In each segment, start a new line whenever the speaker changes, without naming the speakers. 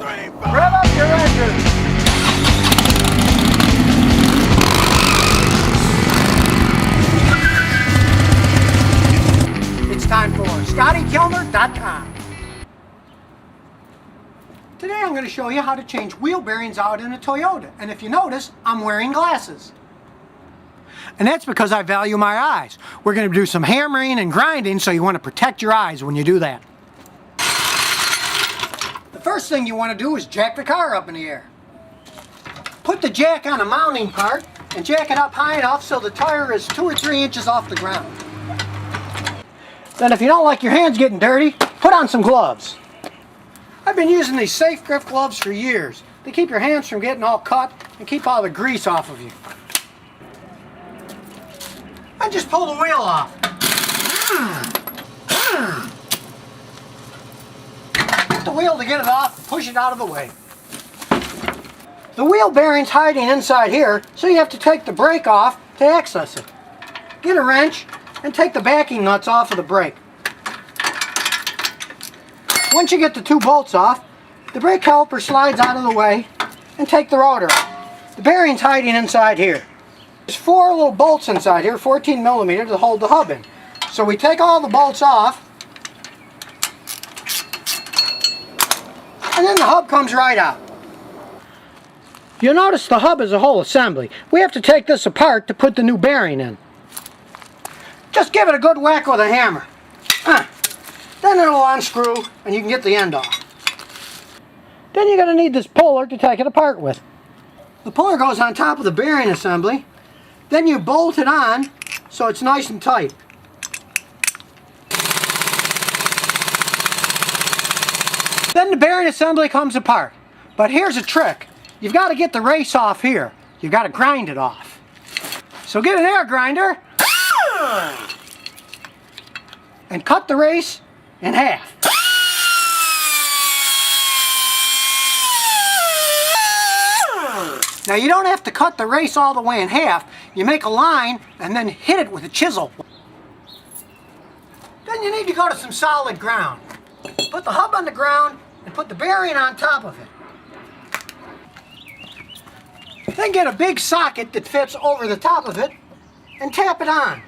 Rev up your engine. It's time for ScottyKilmer.com. Today I'm going to show you how to change wheel bearings out in a Toyota. And if you notice, I'm wearing glasses. And that's because I value my eyes. We're going to do some hammering and grinding, so you want to protect your eyes when you do that. The first thing you want to do is jack the car up in the air. Put the jack on a mounting part and jack it up high enough so the tire is 2 or 3 inches off the ground. Then if you don't like your hands getting dirty, put on some gloves. I've been using these safe grip gloves for years. They keep your hands from getting all cut and keep all the grease off of you. And just pull the wheel off. Hit the wheel to get it off and push it out of the way. The wheel bearing's hiding inside here, so you have to take the brake off to access it. Get a wrench and take the backing nuts off of the brake. Once you get the 2 bolts off, the brake caliper slides out of the way and take the rotor off. The bearing's hiding inside here. There's 4 little bolts inside here, 14 millimeters, to hold the hub in. So we take all the bolts off, and then the hub comes right out. You'll notice the hub is a whole assembly. We have to take this apart to put the new bearing in. Just give it a good whack with a hammer. Then it'll unscrew and you can get the end off. Then you're going to need this puller to take it apart with. The puller goes on top of the bearing assembly. Then you bolt it on so it's nice and tight. Then the bearing assembly comes apart. But here's a trick. You've got to get the race off here. You've got to grind it off. So get an air grinder and cut the race in half. Now you don't have to cut the race all the way in half. You make a line and then hit it with a chisel. Then you need to go to some solid ground. Put the hub on the ground and put the bearing on top of it. Then get a big socket that fits over the top of it and tap it on.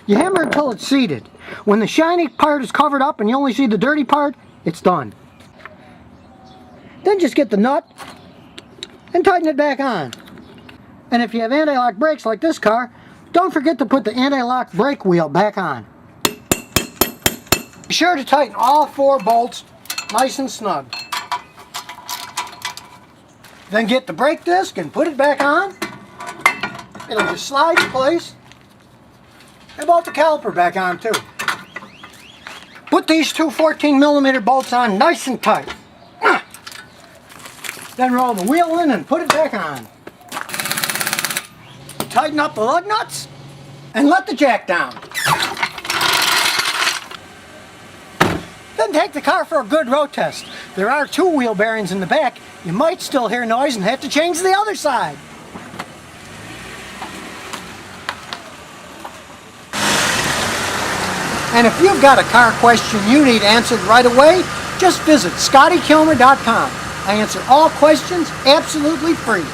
You hammer until it's seated. When the shiny part is covered up and you only see the dirty part, it's done. Then just get the nut and tighten it back on. And if you have anti-lock brakes like this car, don't forget to put the anti-lock brake wheel back on. Be sure to tighten all 4 bolts nice and snug. Then get the brake disc and put it back on. It'll just slide in place. And bolt the caliper back on too. Put these 2 14 millimeter bolts on nice and tight. Then roll the wheel in and put it back on. Tighten up the lug nuts and let the jack down. Then take the car for a good road test. There are 2 wheel bearings in the back. You might still hear noise and have to change the other side. And if you've got a car question you need answered right away, just visit ScottyKilmer.com. I answer all questions absolutely free.